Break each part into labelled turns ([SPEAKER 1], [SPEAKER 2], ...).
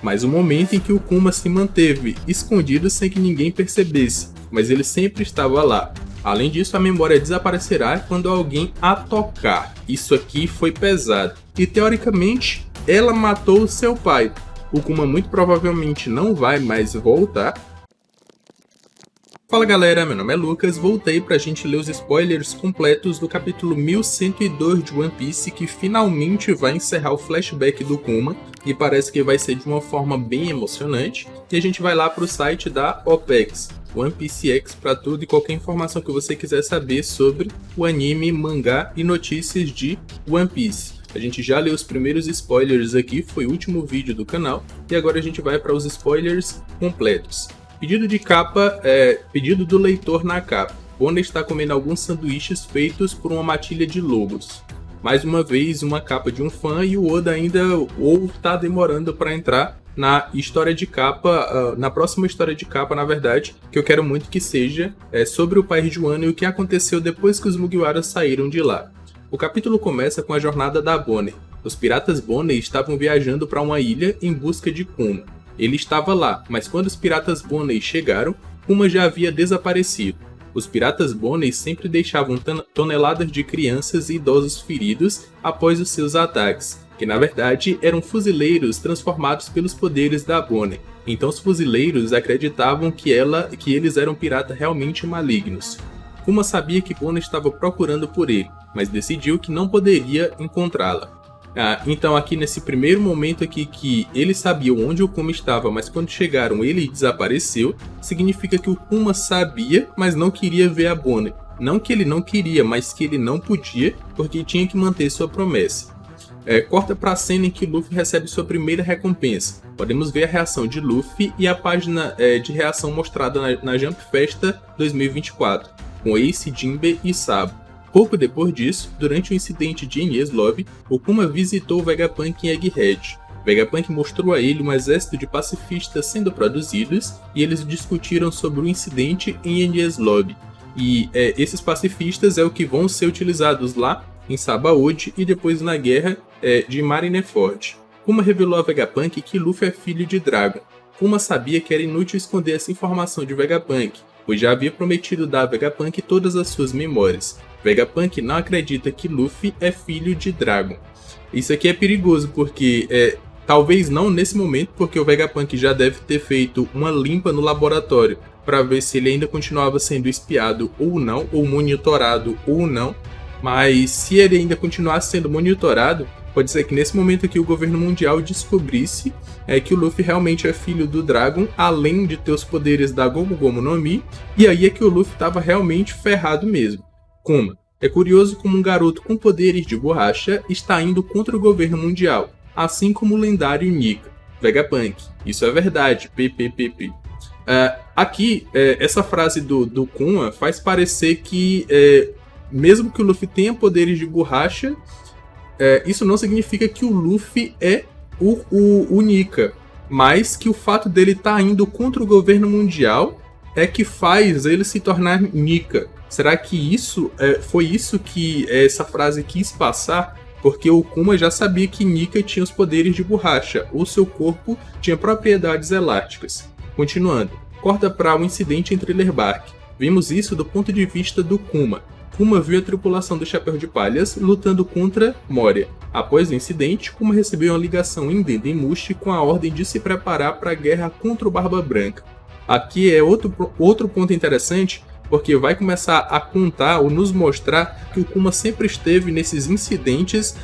[SPEAKER 1] mas o momento em que o Kuma se manteve escondido sem que ninguém percebesse, mas ele sempre estava lá. Além disso, a memória desaparecerá quando alguém a tocar. Isso aqui foi pesado. E teoricamente, ela matou seu pai. O Kuma muito provavelmente não vai mais voltar. Fala galera, meu nome é Lucas, voltei pra gente ler os spoilers completos do capítulo 1102 de One Piece, que finalmente vai encerrar o flashback do Kuma, e parece que vai ser de uma forma bem emocionante, e a gente vai lá pro site da OPEX, One Piece X, para tudo e qualquer informação que você quiser saber sobre o anime, mangá e notícias de One Piece. A gente já leu os primeiros spoilers aqui, foi o último vídeo do canal, e agora a gente vai para os spoilers completos. Pedido de capa, pedido do leitor na capa. Bonnie está comendo alguns sanduíches feitos por uma matilha de lobos. Mais uma vez, uma capa de um fã e o Oda ainda está demorando para entrar na história de capa, na próxima história de capa, na verdade, que eu quero muito que seja sobre o país de Wano e o que aconteceu depois que os Mugiwaras saíram de lá. O capítulo começa com a jornada da Bonnie. Os piratas Bonnie estavam viajando para uma ilha em busca de Kuma. Ele estava lá, mas quando os piratas Bonnie chegaram, Kuma já havia desaparecido. Os piratas Bonnie sempre deixavam toneladas de crianças e idosos feridos após os seus ataques, que na verdade eram fuzileiros transformados pelos poderes da Bonnie. Então os fuzileiros acreditavam que eles eram piratas realmente malignos. Kuma sabia que Bonnie estava procurando por ele, mas decidiu que não poderia encontrá-la. Então aqui nesse primeiro momento aqui que eles sabiam onde o Kuma estava, mas quando chegaram ele desapareceu, significa que o Kuma sabia, mas não queria ver a Bonnie. Não que ele não queria, mas que ele não podia, porque tinha que manter sua promessa. Corta para a cena em que Luffy recebe sua primeira recompensa. Podemos ver a reação de Luffy e a página de reação mostrada na Jump Festa 2024, com Ace, Jinbe e Sabo. Pouco depois disso, durante o incidente de Enies Lobby, o Kuma visitou o Vegapunk em Egghead. Vegapunk mostrou a ele um exército de pacifistas sendo produzidos e eles discutiram sobre o incidente em Enies Lobby. E esses pacifistas é o que vão ser utilizados lá em Sabaody e depois na guerra de Marineford. Kuma revelou a Vegapunk que Luffy é filho de Dragon. Kuma sabia que era inútil esconder essa informação de Vegapunk, pois já havia prometido dar a Vegapunk todas as suas memórias. Vegapunk não acredita que Luffy é filho de Dragon. Isso aqui é perigoso porque, talvez não nesse momento, porque o Vegapunk já deve ter feito uma limpa no laboratório para ver se ele ainda continuava sendo espiado ou não, ou monitorado ou não. Mas se ele ainda continuasse sendo monitorado, pode ser que nesse momento aqui o governo mundial descobrisse que o Luffy realmente é filho do Dragon, além de ter os poderes da Gomu Gomu no Mi, e aí é que o Luffy estava realmente ferrado mesmo. Kuma. É curioso como um garoto com poderes de borracha está indo contra o governo mundial, assim como o lendário Nika. Vegapunk. Isso é verdade. PPPP. Aqui, essa frase do Kuma faz parecer que, mesmo que o Luffy tenha poderes de borracha, isso não significa que o Luffy é o Nika, mas que o fato dele estar indo contra o governo mundial é que faz ele se tornar Nika. Será que isso foi isso que essa frase quis passar? Porque o Kuma já sabia que Nika tinha os poderes de borracha, ou seu corpo tinha propriedades elásticas. Continuando, corta para um incidente em Thriller Bark. Vimos isso do ponto de vista do Kuma. Kuma viu a tripulação do Chapéu de Palhas lutando contra Moria. Após o incidente, Kuma recebeu uma ligação em Dendemushi com a ordem de se preparar para a guerra contra o Barba Branca. Aqui é outro ponto interessante, porque vai começar a contar ou nos mostrar que o Kuma sempre esteve nesses incidentes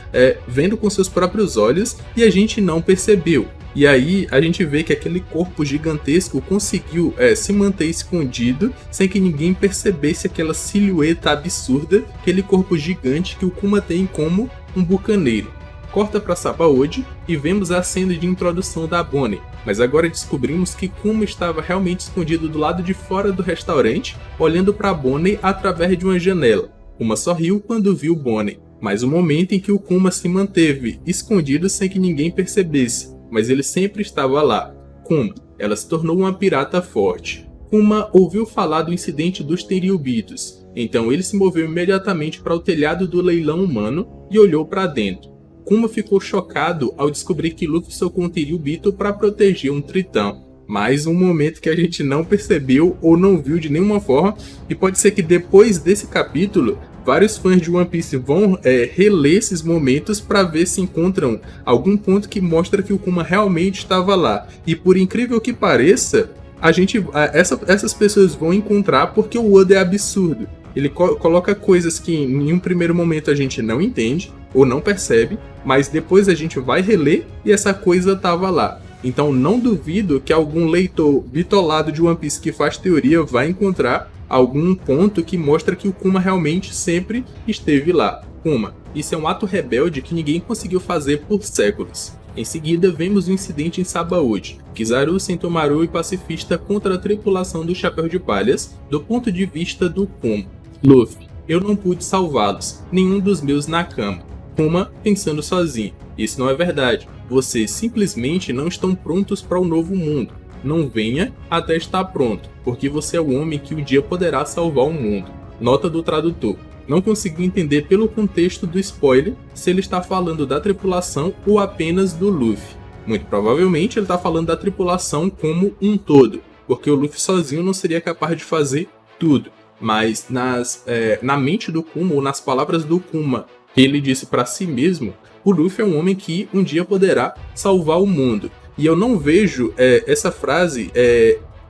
[SPEAKER 1] vendo com seus próprios olhos e a gente não percebeu. E aí a gente vê que aquele corpo gigantesco conseguiu se manter escondido sem que ninguém percebesse aquela silhueta absurda, aquele corpo gigante que o Kuma tem como um bucaneiro. Corta para Sabaody e vemos a cena de introdução da Bonnie, mas agora descobrimos que Kuma estava realmente escondido do lado de fora do restaurante, olhando para Bonnie através de uma janela. Kuma sorriu quando viu Bonnie, mas o momento em que o Kuma se manteve escondido sem que ninguém percebesse, mas ele sempre estava lá. Kuma, ela se tornou uma pirata forte. Kuma ouviu falar do incidente dos Tenryubitos, então ele se moveu imediatamente para o telhado do leilão humano e olhou para dentro. Kuma ficou chocado ao descobrir que Luffy socou um Tenryubito para proteger um tritão. Mais um momento que a gente não percebeu ou não viu de nenhuma forma, e pode ser que depois desse capítulo, vários fãs de One Piece vão reler esses momentos para ver se encontram algum ponto que mostra que o Kuma realmente estava lá. E por incrível que pareça, essas pessoas vão encontrar porque o Oda é absurdo. Ele coloca coisas que em um primeiro momento a gente não entende ou não percebe, mas depois a gente vai reler e essa coisa estava lá. Então não duvido que algum leitor bitolado de One Piece que faz teoria vai encontrar algum ponto que mostra que o Kuma realmente sempre esteve lá. Kuma, isso é um ato rebelde que ninguém conseguiu fazer por séculos. Em seguida, vemos o incidente em Sabaody. Kizaru, Sentomaru e pacifista contra a tripulação do Chapéu de Palhas, do ponto de vista do Kuma. Luffy, eu não pude salvá-los, nenhum dos meus Nakama. Kuma pensando sozinho. Isso não é verdade. Vocês simplesmente não estão prontos para o novo mundo. Não venha até estar pronto, porque você é o homem que um dia poderá salvar o mundo. Nota do tradutor. Não consegui entender pelo contexto do spoiler se ele está falando da tripulação ou apenas do Luffy. Muito provavelmente ele está falando da tripulação como um todo, porque o Luffy sozinho não seria capaz de fazer tudo. Mas na mente do Kuma, ou nas palavras do Kuma, que ele disse para si mesmo, o Luffy é um homem que um dia poderá salvar o mundo. E eu não vejo essa frase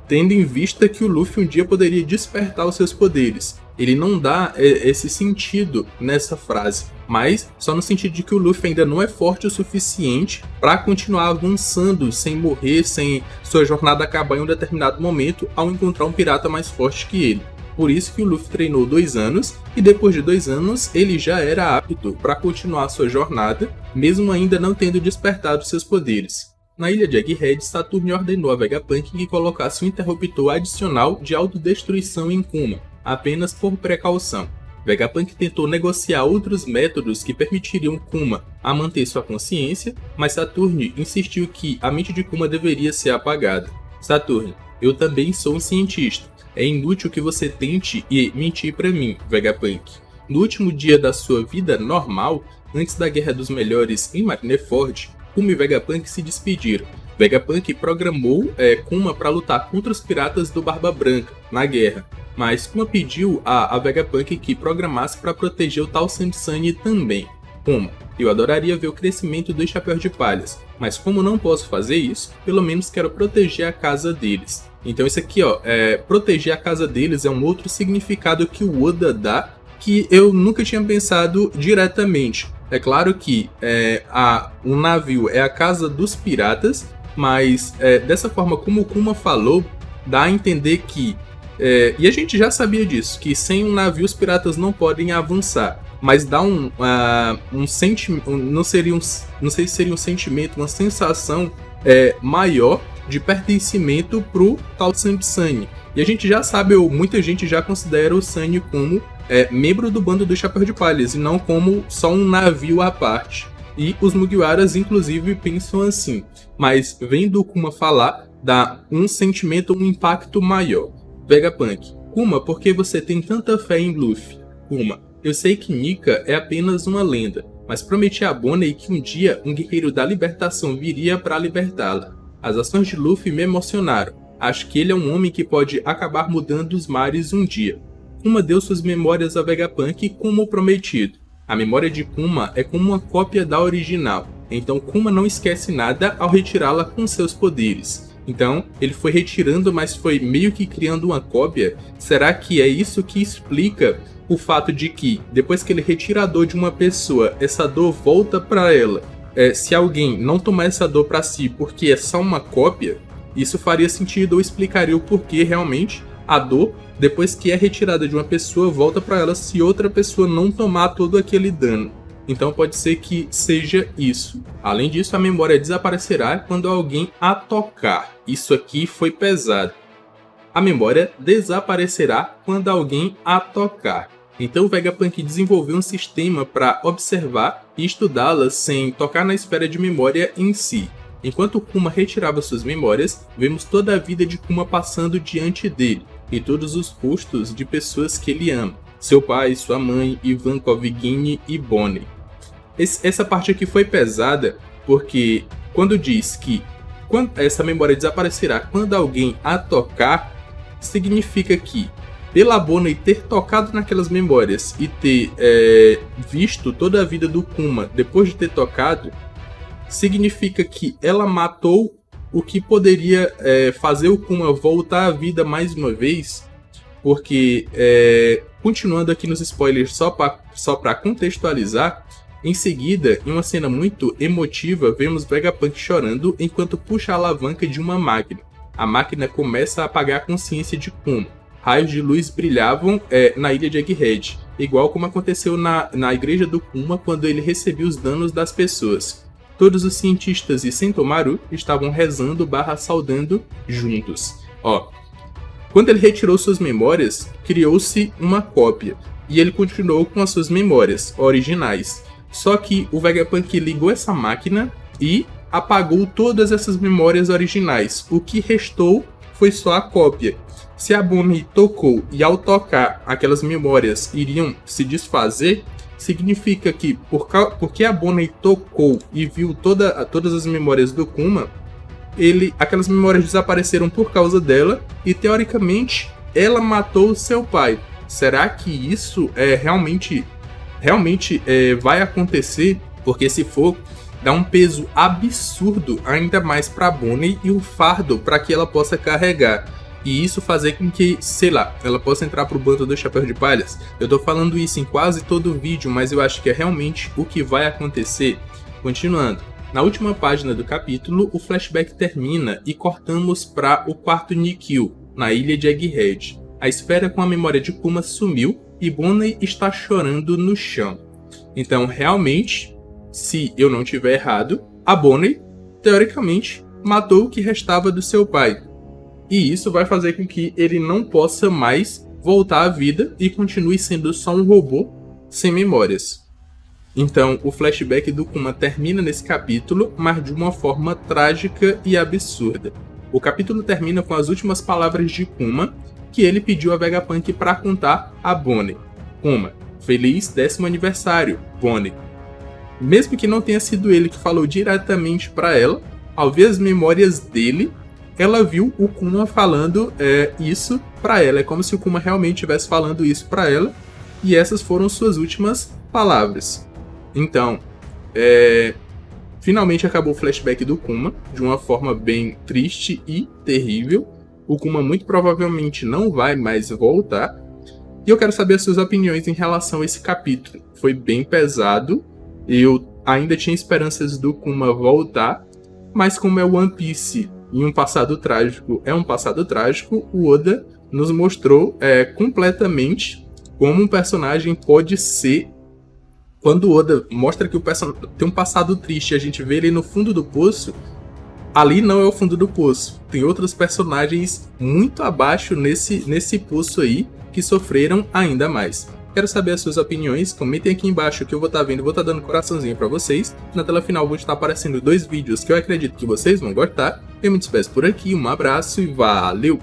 [SPEAKER 1] tendo em vista que o Luffy um dia poderia despertar os seus poderes. Ele não dá esse sentido nessa frase, mas só no sentido de que o Luffy ainda não é forte o suficiente para continuar avançando sem morrer, sem sua jornada acabar em um determinado momento ao encontrar um pirata mais forte que ele. Por isso que o Luffy treinou 2 anos, e depois de 2 anos ele já era apto para continuar sua jornada, mesmo ainda não tendo despertado seus poderes. Na ilha de Egghead, Saturn ordenou a Vegapunk que colocasse um interruptor adicional de autodestruição em Kuma, apenas por precaução. Vegapunk tentou negociar outros métodos que permitiriam Kuma a manter sua consciência, mas Saturn insistiu que a mente de Kuma deveria ser apagada. Saturn, eu também sou um cientista. É inútil que você tente mentir para mim, Vegapunk. No último dia da sua vida normal, antes da Guerra dos Melhores em Marineford, Kuma e Vegapunk se despediram. Vegapunk programou Kuma para lutar contra os piratas do Barba Branca na guerra, mas Kuma pediu a Vegapunk que programasse para proteger o Tao Sandy Sunny também. Kuma, eu adoraria ver o crescimento dos Chapéus de Palhas, mas como não posso fazer isso, pelo menos quero proteger a casa deles. Então isso aqui, proteger a casa deles é um outro significado que o Oda dá, que eu nunca tinha pensado diretamente. É claro que um navio é a casa dos piratas, mas dessa forma como o Kuma falou, dá a entender que, e a gente já sabia disso, que sem um navio os piratas não podem avançar. Mas dá um sentimento, não sei se seria um sentimento, uma sensação maior de pertencimento pro tal Sandy Sunny. E a gente já sabe, ou muita gente já considera o Sunny como membro do bando do Chapéu de Palhas, e não como só um navio à parte. E os Mugiwaras, inclusive, pensam assim. Mas vendo o Kuma falar, dá um sentimento, um impacto maior. Vegapunk, Kuma, por que você tem tanta fé em Luffy? Kuma, eu sei que Nika é apenas uma lenda, mas prometi a Bonnie que um dia um guerreiro da libertação viria para libertá-la. As ações de Luffy me emocionaram. Acho que ele é um homem que pode acabar mudando os mares um dia. Kuma deu suas memórias a Vegapunk como prometido. A memória de Kuma é como uma cópia da original, então Kuma não esquece nada ao retirá-la com seus poderes. Então, ele foi retirando, mas foi meio que criando uma cópia. Será que é isso que explica o fato de que, depois que ele retira a dor de uma pessoa, essa dor volta para ela? Se alguém não tomar essa dor para si porque é só uma cópia, isso faria sentido ou explicaria o porquê realmente a dor, depois que é retirada de uma pessoa, volta para ela se outra pessoa não tomar todo aquele dano. Então pode ser que seja isso. Além disso, a memória desaparecerá quando alguém a tocar. Isso aqui foi pesado. A memória desaparecerá quando alguém a tocar. Então o Vegapunk desenvolveu um sistema para observar e estudá-la sem tocar na esfera de memória em si. Enquanto Kuma retirava suas memórias, vemos toda a vida de Kuma passando diante dele, e todos os rostos de pessoas que ele ama. Seu pai, sua mãe, Ivankov, Ginny e Bonnie. Essa parte aqui foi pesada, porque quando diz que essa memória desaparecerá quando alguém a tocar, significa que, pela Bonnie ter tocado naquelas memórias e ter visto toda a vida do Kuma depois de ter tocado, significa que ela matou o que poderia fazer o Kuma voltar à vida mais uma vez, porque, continuando aqui nos spoilers só para contextualizar, em seguida, em uma cena muito emotiva, vemos Vegapunk chorando enquanto puxa a alavanca de uma máquina. A máquina começa a apagar a consciência de Kuma. Raios de luz brilhavam na ilha de Egghead, igual como aconteceu na igreja do Kuma quando ele recebia os danos das pessoas. Todos os cientistas e Sentomaru estavam rezando / saudando juntos. Quando ele retirou suas memórias, criou-se uma cópia, e ele continuou com as suas memórias originais. Só que o Vegapunk ligou essa máquina e apagou todas essas memórias originais. O que restou foi só a cópia. Se a Bonnie tocou e ao tocar aquelas memórias iriam se desfazer, significa que porque a Bonnie tocou e viu todas as memórias do Kuma, aquelas memórias desapareceram por causa dela e teoricamente ela matou seu pai. Será que isso realmente vai acontecer? Porque se for, dá um peso absurdo ainda mais para Bonnie e um fardo para que ela possa carregar. E isso fazer com que, sei lá, ela possa entrar pro bando do Chapéu de Palhas. Eu tô falando isso em quase todo o vídeo, mas eu acho que é realmente o que vai acontecer. Continuando. Na última página do capítulo, o flashback termina e cortamos para o quarto Nikkyu, na ilha de Egghead. A esfera com a memória de Kuma sumiu e Bonnie está chorando no chão. Então, realmente, se eu não tiver errado, a Bonnie, teoricamente, matou o que restava do seu pai. E isso vai fazer com que ele não possa mais voltar à vida e continue sendo só um robô sem memórias. Então, o flashback do Kuma termina nesse capítulo, mas de uma forma trágica e absurda. O capítulo termina com as últimas palavras de Kuma, que ele pediu a Vegapunk para contar a Bonnie. Kuma, feliz 10º aniversário, Bonnie. Mesmo que não tenha sido ele que falou diretamente para ela, ao ver as memórias dele, ela viu o Kuma falando isso para ela. É como se o Kuma realmente estivesse falando isso para ela, e essas foram suas últimas palavras. Então, finalmente acabou o flashback do Kuma, de uma forma bem triste e terrível. O Kuma muito provavelmente não vai mais voltar. E eu quero saber as suas opiniões em relação a esse capítulo. Foi bem pesado, eu ainda tinha esperanças do Kuma voltar, mas como é One Piece e um passado trágico é um passado trágico, o Oda nos mostrou completamente como um personagem pode ser. Quando o Oda mostra que o personagem tem um passado triste e a gente vê ele no fundo do poço, ali não é o fundo do poço. Tem outros personagens muito abaixo nesse poço aí que sofreram ainda mais. Quero saber as suas opiniões, comentem aqui embaixo que eu vou estar vendo, vou estar dando coraçãozinho pra vocês. Na tela final vou estar aparecendo 2 vídeos que eu acredito que vocês vão gostar. Eu me despeço por aqui, um abraço e valeu!